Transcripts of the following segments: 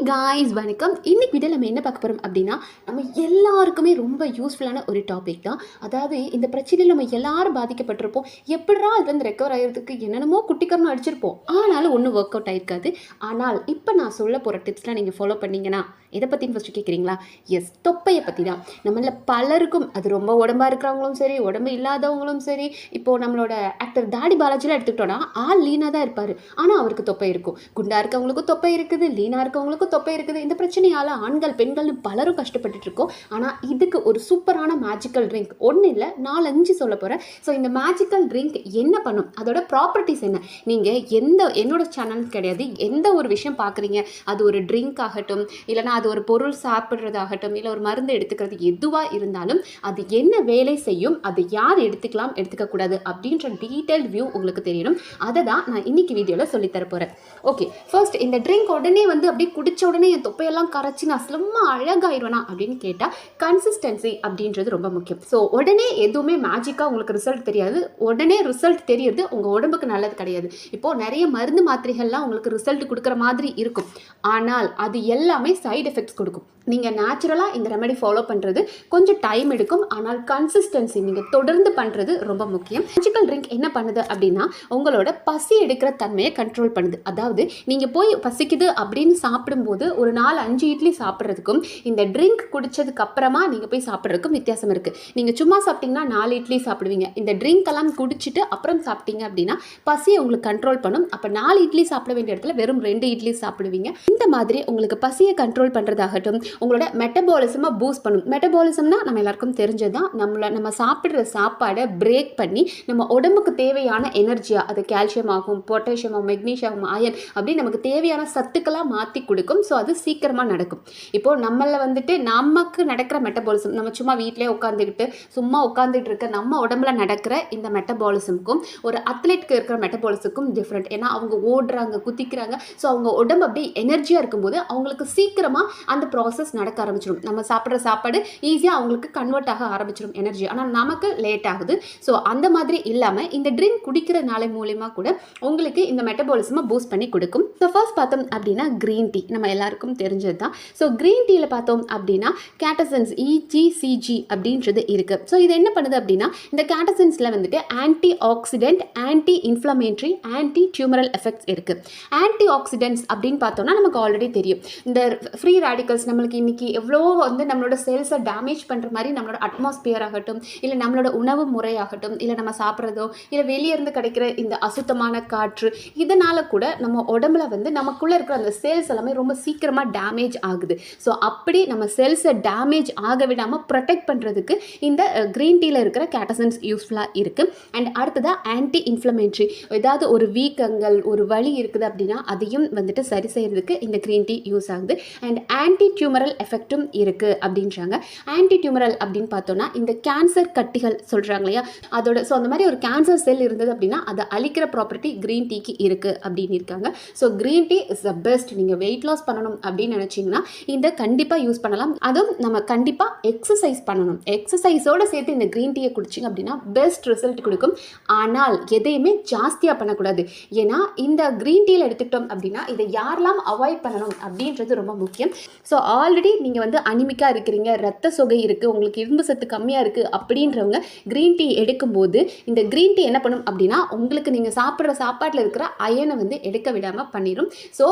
Guys வணக்கம். இன்னைக்கு video நம்ம என்ன பார்க்க போகிறோம் அப்படின்னா, நம்ம எல்லாருக்குமே ரொம்ப யூஸ்ஃபுல்லான ஒரு டாபிக் தான். அதாவது இந்த பிரச்சனையில் நம்ம எல்லாரும் பாதிக்கப்பட்டிருப்போம். எப்படிரா அதுலேருந்து ரெக்கவர் ஆகிறதுக்கு என்னென்னமோ குட்டிக்கரணம் அடிச்சிருப்போம், ஆனாலும் ஒன்றும் ஒர்க் அவுட் ஆகிருக்காது. ஆனால் இப்போ நான் சொல்ல போகிற டிப்ஸ்லாம் நீங்கள் ஃபாலோ பண்ணிங்கன்னா எதை பற்றின்னு ஃபஸ்ட்டு கேட்குறீங்களா? எஸ், தொப்பையை பற்றி தான். நம்மள பலருக்கும் அது ரொம்ப உடம்பாக இருக்கிறவங்களும் சரி, உடம்பு இல்லாதவங்களும் சரி. இப்போது நம்மளோட ஆக்டர் தாடி பாலாஜிலாம் எடுத்துக்கிட்டோன்னா ஆள் லீனாக தான் இருப்பார், ஆனால் அவருக்கு தொப்பை இருக்கும். குண்டாக இருக்கவங்களுக்கும் தொப்பை இருக்குது, லீனாக இருக்கவங்களுக்கும் தொப்பை இருக்குது. இந்த பிரச்சனையால் ஆண்கள் பெண்கள்னு பலரும் கஷ்டப்பட்டுட்டு இருக்கோம். ஆனால் இதுக்கு ஒரு சூப்பரான மேஜிக்கல் ட்ரிங்க் ஒன்று இல்லை 4-5 சொல்ல போகிறேன். ஸோ இந்த மேஜிக்கல் ட்ரிங்க் என்ன பண்ணும், அதோட ப்ராப்பர்ட்டிஸ் என்ன, நீங்கள் என்னோட சேனல் கிடையாது, எந்த ஒரு விஷயம் பார்க்குறீங்க, அது ஒரு ட்ரிங்க் ஆகட்டும், இல்லைனா அது ஒரு பொருள் சாப்பிட்றதாகட்டும், இல்லை ஒரு மருந்து எடுத்துக்கிறது, எதுவாக இருந்தாலும் அது என்ன வேலை செய்யும், அது யார் எடுத்துக்கலாம் எடுத்துக்கக்கூடாது அப்படின்ற டீட்டெயில் வியூ உங்களுக்கு தெரியணும். அதை தான் நான் இன்னைக்கு வீடியோவில் சொல்லித்தர போகிறேன். ஓகே, ஃபர்ஸ்ட் இந்த ட்ரிங்க் உடனே அப்படி குடிச்ச உடனே என் தொப்பையெல்லாம் கரைச்சி நான் ஸ்லிம்மாக அழகாயிருவேனா அப்படின்னு கேட்டால் கன்சிஸ்டன்சி அப்படின்றது ரொம்ப முக்கியம். ஸோ உடனே எதுவுமே மேஜிக்காக உங்களுக்கு ரிசல்ட் தெரியாது. உடனே ரிசல்ட் தெரியுது உங்கள் உடம்புக்கு நல்லது கிடையாது. இப்போது நிறைய மருந்து மாத்திரைகள்லாம் உங்களுக்கு ரிசல்ட் கொடுக்குற மாதிரி இருக்கும், ஆனால் அது எல்லாமே சைடு எஃபெக்ட்ஸ் கொடுக்கும். நீங்கள் நேச்சுரலாக இந்த ரெமெடி ஃபாலோ பண்ணுறது கொஞ்சம் டைம் எடுக்கும், ஆனால் கன்சிஸ்டன்சி நீங்கள் தொடர்ந்து பண்ணுறது ரொம்ப முக்கியம். மேஜிக்கல் ட்ரிங்க் என்ன பண்ணுது அப்படின்னா, உங்களோட பசி எடுக்கிற தன்மையை கண்ட்ரோல் பண்ணுது. அதாவது நீங்கள் போய் பசிக்குது அப்படின்னு சாப்பிடும்போது ஒரு 4-5 இட்லி சாப்பிட்றதுக்கும் இந்த ட்ரிங்க் குடித்ததுக்கு அப்புறமா நீங்கள் போய் சாப்பிட்றதுக்கும் வித்தியாசம் இருக்குது. நீங்கள் சும்மா சாப்பிட்டீங்கன்னா 4 இட்லி சாப்பிடுவீங்க. இந்த ட்ரிங்க் எல்லாம் குடிச்சிட்டு அப்புறம் சாப்பிட்டீங்க அப்படின்னா பசியை உங்களுக்கு கண்ட்ரோல் பண்ணும். அப்போ 4 இட்லி சாப்பிட வேண்டிய இடத்துல வெறும் 2 இட்லி சாப்பிடுவீங்க. இந்த மாதிரி உங்களுக்கு பசியை கண்ட்ரோல் பண்ணுறதாகட்டும், உங்களோட மெட்டபாலிசமை பூஸ்ட் பண்ணும். மெட்டபாலிசம்னா நம்ம எல்லாருக்கும் தெரிஞ்சது தான். நம்ம சாப்பிட்ற சாப்பாடை பிரேக் பண்ணி நம்ம உடம்புக்கு தேவையான எனர்ஜியாக, அது கால்சியம் ஆகும், பொட்டாசியம் ஆகும், மெக்னீஷியம் ஆகும், அயன் அப்படி நமக்கு தேவையான சத்துக்களாக மாற்றி கொடுக்கும். ஸோ அது சீக்கிரமாக நடக்கும். இப்போது நம்மளை நமக்கு நடக்கிற மெட்டபாலிசம், நம்ம சும்மா வீட்டிலே சும்மா உட்காந்துட்டு இருக்க நம்ம உடம்புல நடக்கிற இந்த மெட்டபாலிசமுக்கும் ஒரு அத்லெட்க்கு இருக்கிற மெட்டபாலிசமுக்கும் டிஃப்ரெண்ட். ஏன்னா அவங்க ஓடுறாங்க, குதிக்கிறாங்க. ஸோ அவங்க உடம்பு அப்படியே எனர்ஜியாக இருக்கும்போது அவங்களுக்கு சீக்கிரமாக அந்த ப்ராசஸ் நடக்க ஆரம்பிச்சிடும். நம்ம சாப்பிட்ற சாப்பாடு ஈஸியாக அவங்களுக்கு கன்வெர்ட் ஆக ஆரம்பிச்சிடும் எனர்ஜி. ஆனால் நமக்கு லேட் ஆகுது. ஸோ அந்த மாதிரி இல்லாமல் இந்த ட்ரிங்க் குடிக்கிறனால மூலியமாக கூட உங்களுக்கு இந்த மெட்டபாலிசமை பூஸ்ட் பண்ணி கொடுக்கும். ஸோ ஃபர்ஸ்ட் பார்த்தோம் அப்படின்னா க்ரீன் டீ நம்ம எல்லாருக்கும் தெரிஞ்சது தான். ஸோ க்ரீன் டீயில் பார்த்தோம் அப்படின்னா கேட்டசன்ஸ் EGCG அப்படின்றது இருக்குது. ஸோ இது என்ன பண்ணுது அப்படின்னா, இந்த கேட்டசன்ஸில் anti oxidant, anti inflammatory, anti tumoral effects இருக்குது. ஆன்டி ஆக்சிடென்ட்ஸ் அப்படின்னு பார்த்தோம்னா நமக்கு ஆல்ரெடி தெரியும், இந்த ஃப்ரீ ரேடிக்கல்ஸ் நம்மளுக்கு இன்றைக்கி எவ்வளோ நம்மளோட செல்ஸை டேமேஜ் பண்ணுற மாதிரி நம்மளோட அட்மாஸ்பியர் ஆகட்டும், இல்லை நம்மளோட உணவு முறையாகட்டும், இல்லை நம்ம சாப்பிட்றதோ, இல்லை வெளியே இருந்து கிடைக்கிற இந்த அசுத்தமான காற்று, இதனால் கூட நம்ம உடம்புல நமக்குள்ளே இருக்கிற அந்த செல்ஸ் எல்லாமே ரொம்ப சீக்கிரமாக டேமேஜ் ஆகுது. ஸோ அப்படி நம்ம செல்ஸை டேமேஜ் ஆக விடாமல் ப்ரொடெக்ட் பண்ணுறதுக்கு இந்த க்ரீன் டீயில் இருக்கிற கேட்டசன்ஸ் யூஸ்ஃபுல்லாக இருக்குது. அண்ட் அடுத்ததாக ஆன்டி இன்ஃப்ளமேட்டரி, ஏதாவது ஒரு வீக்கங்கள், ஒரு வலி இருக்குது அப்படின்னா அதையும் சரி செய்கிறதுக்கு இந்த க்ரீன் டீ யூஸ் ஆகுது. அண்ட் ஆன்டி டியூமரல் எஃபெக்டும் இருக்குது அப்படின்றாங்க. ஆன்டி டியூமரல் அப்படின்னு பார்த்தோன்னா இந்த கேன்சர் கட்டிகள் சொல்கிறாங்க இல்லையா, அதோட ஸோ அந்த மாதிரி ஒரு கேன்சர் செல் இருந்தது அப்படின்னா அதை அழிக்கிற ப்ராப்பர்ட்டி க்ரீன் டீக்கு இருக்குது அப்படின்னு இருக்காங்க. So green tea is the best. நீங்கள் வெயிட் லாஸ் பண்ணணும் அப்படின்னு நினச்சிங்கன்னா இந்த கண்டிப்பாக யூஸ் பண்ணலாம். அதுவும் நம்ம கண்டிப்பாக எக்ஸசைஸ் பண்ணணும். எக்ஸசைஸோடு சேர்த்து இந்த க்ரீன் டீயை குடிச்சிங்க அப்படின்னா பெஸ்ட் ரிசல்ட் கொடுக்கும். ஆனால் எதையுமே ஜாஸ்தியாக பண்ணக்கூடாது. ஏன்னா இந்த க்ரீன் டீயில் எடுத்துக்கிட்டோம் அப்படின்னா இதை யாரெல்லாம் அவாய்ட் பண்ணணும் அப்படின்றது ரொம்ப முக்கியம். ஸோ ஆல்ரெடி நீங்கள் அனிமிக்காக இருக்கிறீங்க, ரத்த சொகை இருக்குது, உங்களுக்கு இரும்பு சத்து கம்மியாக இருக்குது அப்படின்றவங்க க்ரீன் டீ எடுக்கும்போது இந்த க்ரீன் டீ என்ன பண்ணும் அப்படின்னா உங்களுக்கு நீங்கள் சாப்பிட்ற சாப்பாட்டில் இருக்கிற அயனை எடுக்க விடாமல் பண்ணிடும். ஸோ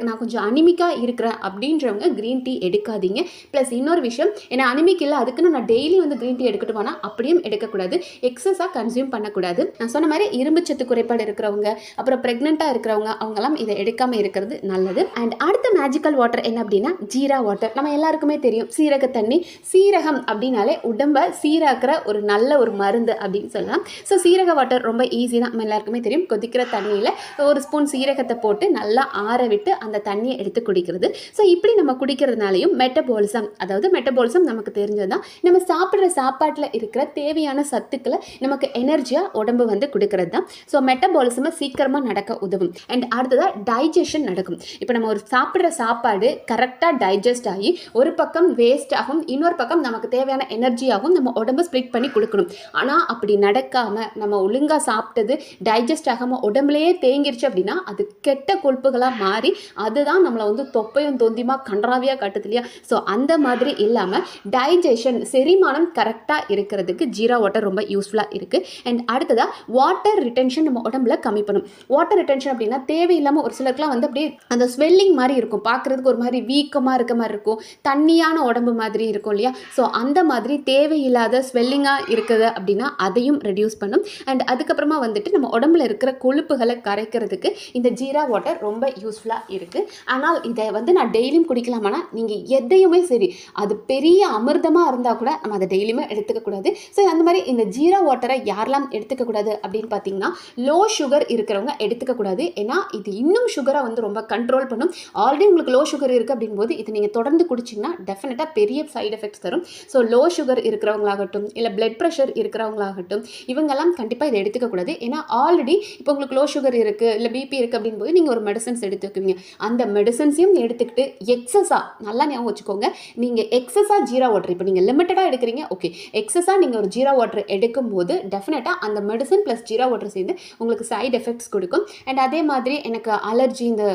நான் கொஞ்சம் அனிமிக்காக இருக்கிறேன் அப்படின்றவங்க க்ரீன் டீ எடுக்காதீங்க. ப்ளஸ் இன்னொரு விஷயம், ஏன்னா அனிமிக் இல்லை அதுக்குன்னு நான் டெய்லி க்ரீன் டீ எடுக்கட்டுமானா அப்படியும் எடுக்கக்கூடாது. எக்ஸஸாக கன்சியூம் பண்ணக்கூடாது. நான் சொன்ன மாதிரி இரும்பு சத்து குறைபாடு இருக்கிறவங்க, அப்புறம் ப்ரெக்னெண்ட்டாக இருக்கிறவங்க, அவங்களாம் இதை எடுக்காமல் இருக்கிறது நல்லது. அண்ட் அடுத்த மேஜிக்கல் வாட்டர் என்ன அப்படின்னா ஜீரா வாட்டர். நம்ம எல்லாருக்குமே தெரியும் சீரக தண்ணி. சீரகம் அப்படின்னாலே உடம்பை சீராக்கிற ஒரு நல்ல ஒரு மருந்து அப்படின்னு சொல்லலாம். ஸோ சீரக வாட்டர் ரொம்ப ஈஸி தான், நம்ம எல்லாருக்குமே தெரியும். கொதிக்கிற தண்ணியில் ஒரு ஸ்பூன் சீரகத்தை போட்டு நல்லா ஆற விட்டு அந்த தண்ணியை எடுத்து குடிக்கிறது. ஸோ இப்படி நம்ம குடிக்கிறதுனாலையும் மெட்டபாலிசம், அதாவது மெட்டபாலிசம் நமக்கு தெரிஞ்சது தான், நம்ம சாப்பிட்ற சாப்பாட்டில் இருக்கிற தேவையான சத்துக்களை நமக்கு எனர்ஜியாக உடம்பு கொடுக்கறது தான். ஸோ மெட்டபாலிசமை சீக்கிரமாக நடக்க உதவும். அண்ட் அடுத்ததாக டைஜஷன் நடக்கும். இப்போ நம்ம ஒரு சாப்பிட்ற சாப்பாடு கரெக்டாக டைஜஸ்ட் ஆகி ஒரு பக்கம் வேஸ்ட் ஆகும், இன்னொரு பக்கம் நமக்கு தேவையான எனர்ஜியாகவும் நம்ம உடம்பு ஸ்ப்ளிட் பண்ணி கொடுக்கணும். ஆனால் அப்படி நடக்காமல் நம்ம ஒழுங்காக சாப்பிட்டது டைஜஸ்ட் ஆகாமல் உடம்புலையே தேங்கிருச்சு அப்படின்னா அது கெட்ட கொழுப்புகளாக மாறி அதுதான் நம்மளை வந்து தொப்பையும் தொந்தியமாக கன்றாவியாக காட்டுது இல்லையா. ஸோ அந்த மாதிரி இல்லாமல் டைஜஷன் செரிமானம் கரெக்டாக இருக்கிறதுக்கு ஜீரா வாட்டர் ரொம்ப யூஸ்ஃபுல்லாக இருக்குது. அண்ட் அடுத்ததாக வாட்டர் ரிட்டென்ஷன் நம்ம உடம்புல கம்மி பண்ணும். வாட்டர் ரிட்டென்ஷன் அப்படின்னா தேவையில்லாமல் ஒரு சிலருக்குலாம் வந்து அப்படியே அந்த ஸ்வெல்லிங் மாதிரி இருக்கும், பார்க்குறதுக்கு ஒரு மாதிரி வீக்கமாக இருக்க மாதிரி இருக்கும், தண்ணியான உடம்பு மாதிரி இருக்கும் இல்லையா. ஸோ அந்த மாதிரி தேவையில்லாத ஸ்வெல்லிங்காக இருக்குது அப்படின்னா அதையும் ரெடியூஸ் பண்ணும். அண்ட் அதுக்கப்புறமா வந்துட்டு நம்ம உடம்புல இருக்கிற கொழுப்புகளை கரைக்கிறதுக்கு இந்த ஜீரா வாட்டர் ரொம்ப யூஸ்ஃபுல்லாக இருக்குது. ஆனால் இதை வந்து நான் டெய்லியும் குடிக்கலாமானா நீங்கள் எதையுமே சரி, அது பெரிய அமிர்தமாக இருந்தால் கூட நம்ம அதை டெய்லியுமே எடுத்துக்கக்கூடாது. ஸோ அந்த மாதிரி இந்த ஜீரா வாட்டரை யாரெல்லாம் எடுத்துக்கக்கூடாது அப்படின்னு பார்த்தீங்கன்னா லோ சுகர் இருக்கிறவங்க எடுத்துக்கக்கூடாது. ஏன்னா இது இன்னும் சுகரை வந்து ரொம்ப கண்ட்ரோல் பண்ணும். ஆல்ரெடி உங்களுக்கு லோ சுகர் இருக்குது அப்படின் போது இது நீங்கள் தொடர்ந்து குடிச்சிங்கன்னா டெஃபினட்டாக பெரிய சைடு எஃபெக்ட்ஸ் தரும். ஸோ லோ சுகர் இருக்கிறவங்களாகட்டும் இல்லை பிளட் ப்ரெஷர் இருக்கிறவங்களாகட்டும் இவங்கெல்லாம் கண்டிப்பாக இதை எடுத்துக்கக்கூடாது. ஏன்னா ஆல்ரெடி இப்போ உங்களுக்கு லோ சுகர் இருக்குது இல்லை பிபி இருக்குது அப்படின் போது நீங்கள் ஒரு மெடிசன்ஸ் எடுத்துக்குவீங்க. அந்த மெடிசன்ஸையும் எடுத்துக்கிட்டு எக்ஸஸாக நல்லா ஞாபகம் வச்சுக்கோங்க, நீங்கள் எக்ஸஸாக ஜீரா வாட்டர் இப்போ நீங்கள் லிமிட்டடாக எடுக்கிறீங்க, ஓகே, எக்ஸஸாக நீங்கள் ஒரு ஜீரா வாட்டர் எடுக்கும்போது டெஃபினட்டாக அந்த மெடிசன் ப்ளஸ் ஜீரா வாட்டர் சேர்ந்து உங்களுக்கு சைடு எஃபெக்ட்ஸ் கொடுக்கும். அண்ட் அதே மாதிரி எனக்கு அலர்ஜி, இந்த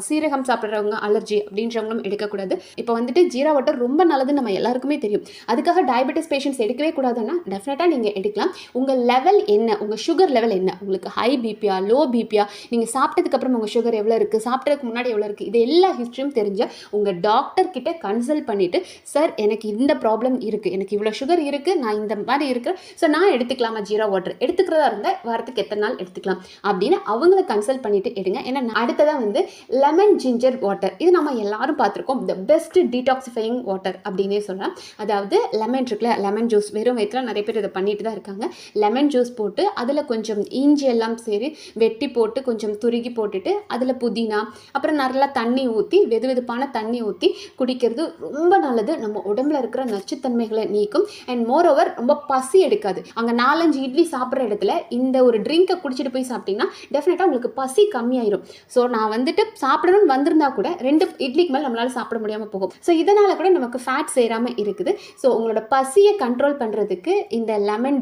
சீரகம் சாப்பிட்றவங்க அலர்ஜி அப்படின்றவங்களும் எடுக்கக்கூடாது. இப்போ வந்துட்டு ஜீரா வாட்டர் ரொம்ப நல்லதுன்னு நம்ம எல்லாருக்குமே தெரியும். அதுக்காக டயபெட்டிஸ் பேஷண்ட்ஸ் எடுக்கவே கூடாதுன்னா டெஃபினட்டாக நீங்கள் எடுக்கலாம். உங்கள் லெவல் என்ன, உங்கள் சுகர் லெவல் என்ன, உங்களுக்கு ஹை பிபியா லோ பிபியா, நீங்கள் சாப்பிட்டதுக்கப்புறம் உங்கள் சுகர் எவ்வளோ இருக்குது, சாப்பிட்டதுக்கு முன்னாடி எவ்வளோ இருக்குது, இது எல்லா ஹிஸ்ட்ரியும் தெரிஞ்ச உங்கள் டாக்டர் கிட்ட கன்சல்ட் பண்ணிவிட்டு சார் எனக்கு இந்த ப்ராப்ளம் இருக்குது, எனக்கு இவ்வளோ சுகர் இருக்குது, நான் இந்த மாதிரி இருக்கிறேன், ஸோ நான் எடுத்துக்கலாமா ஜீரா வாட்டர், எடுத்துக்கிறதா இருந்தால் வாரத்துக்கு எத்தனை நாள் எடுத்துக்கலாம் அப்படின்னு அவங்கள கன்சல்ட் பண்ணிவிட்டு எடுங்க. ஏன்னா அடுத்ததாக வந்து லெமன் ஜிஞ்சர் வாட்டர், இது நம்ம எல்லாரும் பார்த்துருக்கோம், த பெஸ்ட் டீடாக்சிஃபையிங் வாட்டர் அப்படின்னே சொல்லலாம். அதாவது லெமன் இருக்குல்ல, லெமன் ஜூஸ் வெறும் வயிற்றில் நிறைய பேர் இதை பண்ணிட்டு தான் இருக்காங்க. லெமன் ஜூஸ் போட்டு அதில் கொஞ்சம் இஞ்சி எல்லாம் சரி வெட்டி போட்டு கொஞ்சம் துருகி போட்டுட்டு அதில் புதினா அப்புறம் நல்லா தண்ணி ஊற்றி வெது வெதுப்பான தண்ணி ஊற்றி குடிக்கிறது ரொம்ப நல்லது. நம்ம உடம்புல இருக்கிற நச்சுத்தன்மைகளை நீக்கும். அண்ட் மோரோவர் ரொம்ப பசி எடுக்காது. அங்கே 4-5 இட்லி சாப்பிட்ற இடத்துல இந்த ஒரு ட்ரிங்கை குடிச்சிட்டு போய் சாப்பிட்டீங்கன்னா டெஃபினட்டாக உங்களுக்கு பசி கம்மியாயிரும். ஸோ நான் வந்துட்டு சாப்பிடணும்னு வந்திருந்தா கூட 2 இட்லிக்கு மேலே நம்மளால் சாப்பிட முடியாமல் போகும். ஸோ இதனால் கூட நமக்கு ஃபேட் சேராமல் இருக்குது. ஸோ உங்களோட பசியை கண்ட்ரோல் பண்ணுறதுக்கு இந்த லெமன்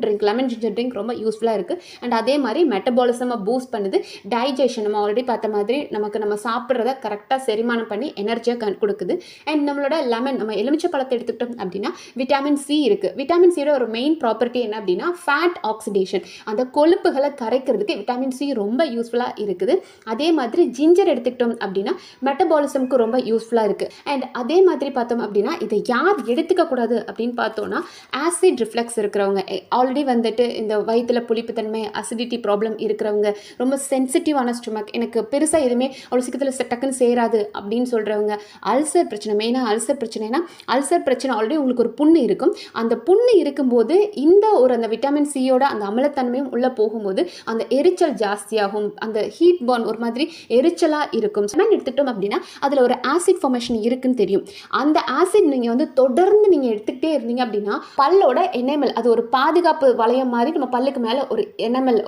ஜிஞ்சர் ட்ரிங்க் ரொம்ப யூஸ்ஃபுல்லாக இருக்குது. அண்ட் அதே மாதிரி மெட்டபாலிசமை பூஸ்ட் பண்ணுது. டைஜஷன் நம்ம ஆல்ரெடி பார்த்த மாதிரி நம்ம சாப்பிட்றத கரெக்டாக செரிமானம் பண்ணி எனர்ஜியாக கொடுக்குது. அண்ட் நம்மளோட லெமன், நம்ம எலுமிச்சை பழத்தை எடுத்துக்கிட்டோம் அப்படின்னா விட்டமின் சி இருக்குது. விட்டமின் சியோட ஒரு மெயின் ப்ராப்பர்ட்டி என்ன அப்படின்னா ஃபேட் ஆக்சிடேஷன், அந்த கொழுப்புகளை கரைக்கிறதுக்கு விட்டமின் சி ரொம்ப யூஸ்ஃபுல்லாக இருக்குது. அதே மாதிரி ஜிஞ்சர் எடுத்துக்கிட்டோம் அப்படின்னா மெட்டபாலிசம்க்கு ரொம்ப யூஸ்ஃபுல்லாக இருக்குது. அண்ட் அதே மாதிரி பார்த்தோம் அப்படின்னா இதை யார் எடுத்துக்கக்கூடாது அப்படின்னு பார்த்தோன்னா ஆசிட் ரிஃப்ளெக்ஸ் இருக்கிறவங்க, ஆல்ரெடி வந்துட்டு இந்த வயிற்றில் புளிப்புத்தன்மை அசிடிட்டி ப்ராப்ளம் இருக்கிறவங்க, ரொம்ப சென்சிட்டிவான ஸ்டொமக், எனக்கு பெருசாக எதுவுமே அவ்வளோ சீக்கிரத்தில் டக்குன்னு சேராது அப்படின்னு சொல்கிறவங்க, அல்சர் பிரச்சனை, மெயினாக அல்சர் பிரச்சனைனா அல்சர் பிரச்சனை ஆல்ரெடி உங்களுக்கு ஒரு புண்ணு இருக்கும். அந்த புண்ணு இருக்கும்போது இந்த ஒரு அந்த விட்டமின் சியோட அந்த அமிலத்தன்மையும் உள்ளே போகும்போது அந்த எரிச்சல் ஜாஸ்தியாகும், அந்த ஹீட் பர்ன் ஒரு மாதிரி எரிச்சலாக இருக்கும். லெமன் எடுத்துக்கிட்டோம் அப்படின்னா அதில் ஒரு ஆசிட் ஃபார்மேஷன் இருக்குன்னு தெரியும். அந்த ஆசிட் நீங்கள் வந்து தொடர்ந்து நீங்கள் எடுத்துக்கிட்டே இருந்தீங்க அப்படின்னா பல்லோட என்எம்எல், அது ஒரு பாதுகாப்பு வளையம் மாதிரி நம்ம பல்லுக்கு மேலே ஒரு என்எம்எல்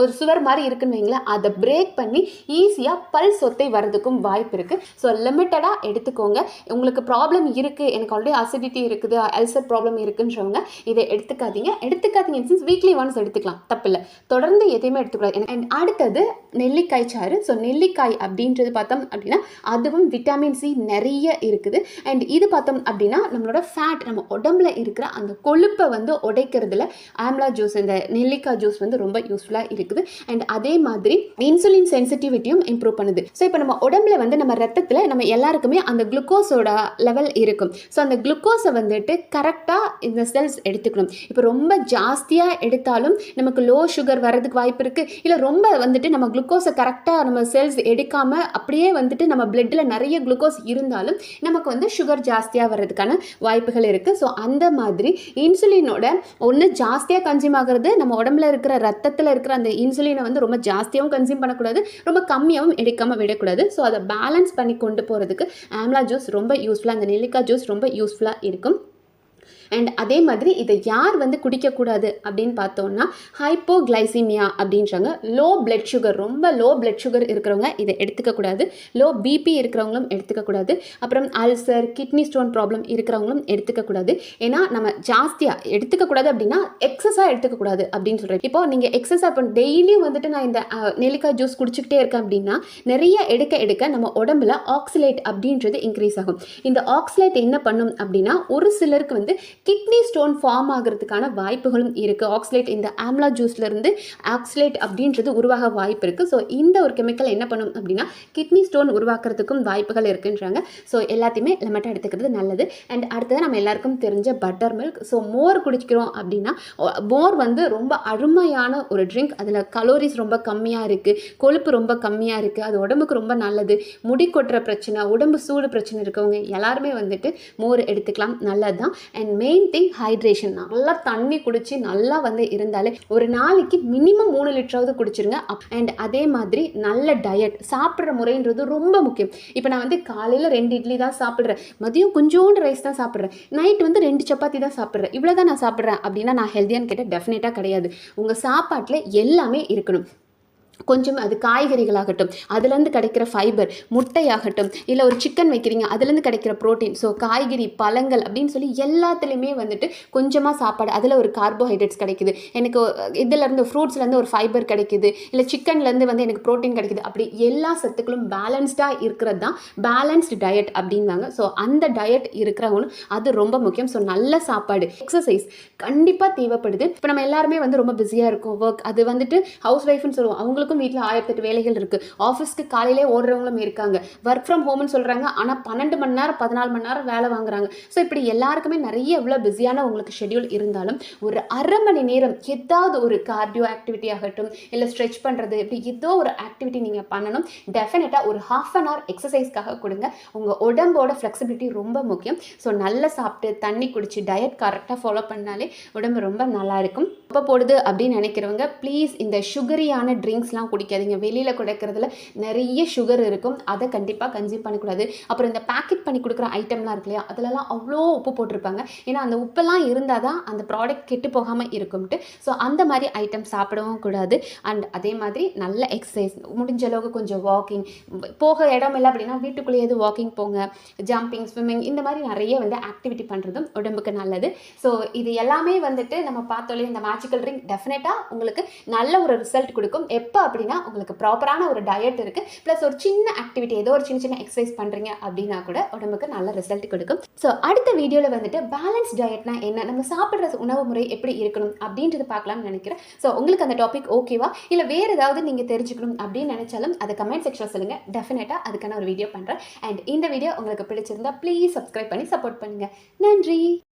ஒரு சுவர் மாதிரி இருக்குன்னு வைங்களேன், அதை பிரேக் பண்ணி ஈஸியாக பல் சொத்தை வரதுக்கும் வாய்ப்பு இருக்குது. ஸோ லிமிட்டடாக எடுத்துக்கோங்க. உங்களுக்கு ப்ராப்ளம் இருக்குது, எனக்கு ஆல்ரெடி அசிடிட்டி இருக்குது, அல்சர் ப்ராப்ளம் இருக்குன்றவங்க இதை எடுத்துக்காதீங்க மீன்ஸ் வீக்லி ஒன்ஸ் எடுத்துக்கலாம், தப்பில்லை. தொடர்ந்து எதையுமே எடுத்துக்கூடாது. அண்ட் அடுத்தது நெல்லிக்காய் சாறு. ஸோ நெல்லிக்காய் அப்படின்றது பார்த்தோம் அப்படின்னா அதுவும் விட்டமின் சி நிறைய இருக்குது. அண்ட் இது பார்த்தோம் அப்படின்னா நம்மளோட ஃபேட், நம்ம உடம்புல இருக்கிற அந்த கொழுப்பை வந்து உடைக்கிறதுல ஆம்லா ஜூஸ், இந்த நெல்லிக்காய் ஜூஸ் வந்து ரொம்ப யூஸ்ஃபுல்லாக இருக்குது. அண்ட் அதே மாதிரி இன்சுலின் சென்சிட்டிவிட்டியும் இம்ப்ரூவ் பண்ணுது. ஸோ இப்போ நம்ம உடம்புல வந்து நம்ம ரத்தத்தில் நம்ம எல்லாருக்குமே அந்த குளுக்கோஸோட லெவல் இருக்கும். ஸோ அந்த குளுக்கோஸை வந்துட்டு கரெக்டாக இந்த செல்ஸ் எடுத்துக்கணும். இப்போ ரொம்ப ஜாஸ்தியாக எடுத்தாலும் நமக்கு லோ சுகர் வரதுக்கு வாய்ப்பு இருக்குது. இல்லை ரொம்ப வந்துட்டு நம்ம குளுக்கோஸை கரெக்டாக நம்ம செல்ஸ் எடுக்காமல் அப்படியே வந்துட்டு நம்ம பிளட்டில் நிறைய குளுக்கோஸ் இருந்தாலும் நமக்கு வந்து சுகர் ஜாஸ்தியாக வர்றதுக்கான வாய்ப்புகள் இருக்குது. ஸோ அந்த மாதிரி இன்சுலினோட ஒன்று ஜாஸ்தியாக கன்சியூம் ஆகிறது, நம்ம உடம்புல இருக்கிற ரத்தத்தில் இருக்கிற அந்த இன்சுலினை வந்து ரொம்ப ஜாஸ்தியாகவும் கன்சியூம் பண்ணக்கூடாது, ரொம்ப கம்மியாகவும் எடுக்காமல் விடக்கூடாது. ஸோ அதை பேலன்ஸ் பண்ணி கொண்டு போகிறதுக்கு ஆம்லா ஜூஸ் ரொம்ப யூஸ்ஃபுல்லாக, அந்த நெல்லிக்காய் ஜூஸ் ரொம்ப யூஸ்ஃபுல்லாக இருக்கும். அண்ட் அதே மாதிரி இதை யார் வந்து குடிக்கக்கூடாது அப்படின்னு பார்த்தோம்னா ஹைப்போகிளைசிமியா அப்படின்றாங்க. லோ பிளட் சுகர், ரொம்ப லோ பிளட் சுகர் இருக்கிறவங்க இதை எடுத்துக்கக்கூடாது. லோ பிபி இருக்கிறவங்களும் எடுத்துக்கக்கூடாது. அப்புறம் அல்சர், கிட்னி ஸ்டோன் ப்ராப்ளம் இருக்கிறவங்களும் எடுத்துக்கக்கூடாது. ஏன்னா நம்ம ஜாஸ்தியாக எடுத்துக்கக்கூடாது அப்படின்னா எக்ஸஸாக எடுத்துக்கக்கூடாது அப்படின்னு சொல்கிறேன். இப்போ நீங்கள் எக்ஸஸாக இப்போ டெய்லியும் வந்துட்டு நான் இந்த நெல்லிக்காய் ஜூஸ் குடிச்சிக்கிட்டே இருக்கேன் அப்படின்னா நிறைய எடுக்க நம்ம உடம்புல ஆக்சிலேட் அப்படின்றது இன்க்ரீஸ் ஆகும். இந்த ஆக்சிலேட் என்ன பண்ணும் அப்படின்னா ஒரு சிலருக்கு வந்து கிட்னி ஸ்டோன் ஃபார்ம் ஆகிறதுக்கான வாய்ப்புகளும் இருக்குது. ஆக்சிலேட் இந்த ஆம்லா ஜூஸ்லேருந்து ஆக்சிலேட் அப்படின்றது உருவாக வாய்ப்பு இருக்குது. ஸோ இந்த ஒரு கெமிக்கல் என்ன பண்ணும் அப்படின்னா கிட்னி ஸ்டோன் உருவாக்குறதுக்கும் வாய்ப்புகள் இருக்குன்றாங்க. ஸோ எல்லாத்தையுமே லிமிட்டாக எடுத்துக்கிறது நல்லது. அண்ட் அடுத்தது நம்ம எல்லாருக்கும் தெரிஞ்ச பட்டர் மில்க். ஸோ மோர் குடிக்கிறோம் அப்படின்னா மோர் வந்து ரொம்ப அருமையான ஒரு ட்ரிங்க். அதில் கலோரிஸ் ரொம்ப கம்மியாக இருக்குது, கொழுப்பு ரொம்ப கம்மியாக இருக்குது, அது உடம்புக்கு ரொம்ப நல்லது. முடி கொட்டுற பிரச்சனை, உடம்பு சூடு பிரச்சனை இருக்கவங்க எல்லாருமே வந்துட்டு மோர் எடுத்துக்கலாம், நல்லது தான். And main thing hydration. நல்லா தண்ணி குடிச்சு நல்லா வந்து இருந்தாலே ஒரு நாளைக்கு மினிமம் 3 லிட்டராவது குடிச்சிருங்க. அண்ட் அதே மாதிரி நல்ல டயட், சாப்பிட்ற முறைன்றது ரொம்ப முக்கியம். இப்போ நான் வந்து காலையில் 2 இட்லி தான் சாப்பிட்றேன், மதியம் கொஞ்சோண்டு ரைஸ் தான் சாப்பிட்றேன், நைட் வந்து 2 சப்பாத்தி தான் சாப்பிட்றேன், இவ்வளோ தான் நான் சாப்பிட்றேன் அப்படின்னா நான் ஹெல்த்தியான்னு கேட்டால் டெஃபினட்டாக கிடையாது. உங்கள் சாப்பாட்டில் எல்லாமே இருக்கணும். கொஞ்சம் அது காய்கறிகளாகட்டும், அதுலேருந்து கிடைக்கிற ஃபைபர், முட்டையாகட்டும், இல்லை ஒரு சிக்கன் வைக்கிறீங்க அதுலேருந்து கிடைக்கிற ப்ரோட்டீன், ஸோ காய்கறி, பழங்கள் அப்படின்னு சொல்லி எல்லாத்துலேயுமே வந்துட்டு கொஞ்சமாக சாப்பாடு, அதில் ஒரு கார்போஹைட்ரேட்ஸ் கிடைக்குது, எனக்கு இதிலேருந்து ஃப்ரூட்ஸ்லேருந்து ஒரு ஃபைபர் கிடைக்குது, இல்லை சிக்கன்லேருந்து வந்து எனக்கு ப்ரோட்டீன் கிடைக்குது, அப்படி எல்லா சத்துக்களும் பேலன்ஸ்டாக இருக்கிறது தான் பேலன்ஸ்டு டயட் அப்படின்வாங்க. ஸோ அந்த டயட் இருக்கிறவங்களும் அது ரொம்ப முக்கியம். ஸோ நல்ல சாப்பாடு, எக்ஸசைஸ் கண்டிப்பாக தேவைப்படுது. இப்போ நம்ம எல்லாருமே வந்து ரொம்ப பிஸியாக இருக்கும், ஒர்க், அது வந்துட்டு ஹவுஸ் ஒய்ஃப்னு சொல்லுவோம், அவங்களுக்கும் வீட்டில் 1008 வேலைகள் இருக்குது. ஆஃபீஸ்க்கு காலையிலே ஓடுறவங்களும் இருக்காங்க, ஒர்க் ஃப்ரம் ஹோம்னு சொல்கிறாங்க, ஆனால் 12 மணி நேரம் 14 மணி நேரம் வேலை வாங்குறாங்க. ஸோ இப்படி எல்லாருக்குமே நிறைய எவ்வளோ பிஸியான உங்களுக்கு ஷெட்யூல் இருந்தாலும் ஒரு அரை மணி நேரம் ஏதாவது ஒரு கார்டியோ ஆக்டிவிட்டி ஆகட்டும், இல்லை ஸ்ட்ரெச் பண்ணுறது, இப்படி ஏதோ ஒரு ஆக்டிவிட்டி நீங்கள் பண்ணணும். டெஃபினட்டாக ஒரு ½ அன் ஹவர் எக்ஸசைஸ்க்காக கொடுங்க. உங்கள் உடம்போட ஃப்ளெக்சிபிலிட்டி ரொம்ப முக்கியம். ஸோ நல்லா சாப்பிட்டு தண்ணி குடிச்சு டயட் கரெக்டாக ஃபாலோ பண்ணாலே உடம்பு ரொம்ப நல்லா இருக்கும். உப்பு போடுது அப்படின்னு நினைக்கிறவங்க ப்ளீஸ் இந்த சுகரியான ட்ரிங்க்ஸ்லாம் குடிக்காதீங்க. வெளியில் கொடுக்கறதுல நிறைய சுகர் இருக்கும், அதை கண்டிப்பாக கன்சியூம் பண்ணக்கூடாது. அப்புறம் இந்த பேக்கெட் பண்ணி கொடுக்குற ஐட்டம்லாம் இருக்கு இல்லையா, அதிலலாம் அவ்வளோ உப்பு போட்டிருப்பாங்க. ஏன்னா அந்த உப்பெல்லாம் இருந்தால் தான் அந்த ப்ராடக்ட் கெட்டு போகாமல் இருக்கும்ட்டு. ஸோ அந்த மாதிரி ஐட்டம் சாப்பிடவும் கூடாது. அண்ட் அதே மாதிரி நல்ல எக்ஸசைஸ், முடிஞ்ச அளவுக்கு கொஞ்சம் வாக்கிங், போக இடம் இல்லை அப்படின்னா வீட்டுக்குள்ளேயே வாக்கிங் போங்க, ஜம்பிங், ஸ்விம்மிங், இந்த மாதிரி நிறைய வந்து ஆக்டிவிட்டி பண்ணுறதும் உடம்புக்கு நல்லது. ஸோ இது எல்லாமே வந்துட்டு நம்ம பார்த்தோலே இந்த மேஜிக்கல் ட்ரிங்க் டெஃபினட்டாக உங்களுக்கு நல்ல ஒரு ரிசல்ட் கொடுக்கும். எப்போ அப்படின்னா உங்களுக்கு ப்ராப்பரான ஒரு டயட் இருக்குது, ப்ளஸ் ஒரு சின்ன ஆக்டிவிட்டி, ஏதோ ஒரு சின்ன எக்ஸசைஸ் பண்ணுறீங்க அப்படின்னா கூட உடம்புக்கு நல்ல ரிசல்ட் கொடுக்கும். ஸோ அடுத்த வீடியோவில் வந்துட்டு பேலன்ஸ் டயட்னா என்ன, நம்ம சாப்பிட்ற உணவு முறை எப்படி இருக்கணும் அப்படின்றது பார்க்கலாம்னு நினைக்கிறேன். ஸோ உங்களுக்கு அந்த டாபிக் ஓகேவா, இல்லை வேறு ஏதாவது நீங்கள் தெரிஞ்சுக்கணும் அப்படின்னு நினச்சாலும் அதை கமெண்ட் செக்ஷனில் சொல்லுங்கள். டெஃபினட்டாக அதுக்கான ஒரு வீடியோ பண்ணுறேன். அண்ட் இந்த வீடியோ உங்களுக்கு பிடிச்சிருந்தா ப்ளீஸ் சப்ஸ்கிரைப் பண்ணி சப்போர்ட் பண்ணுங்கள். நன்றி.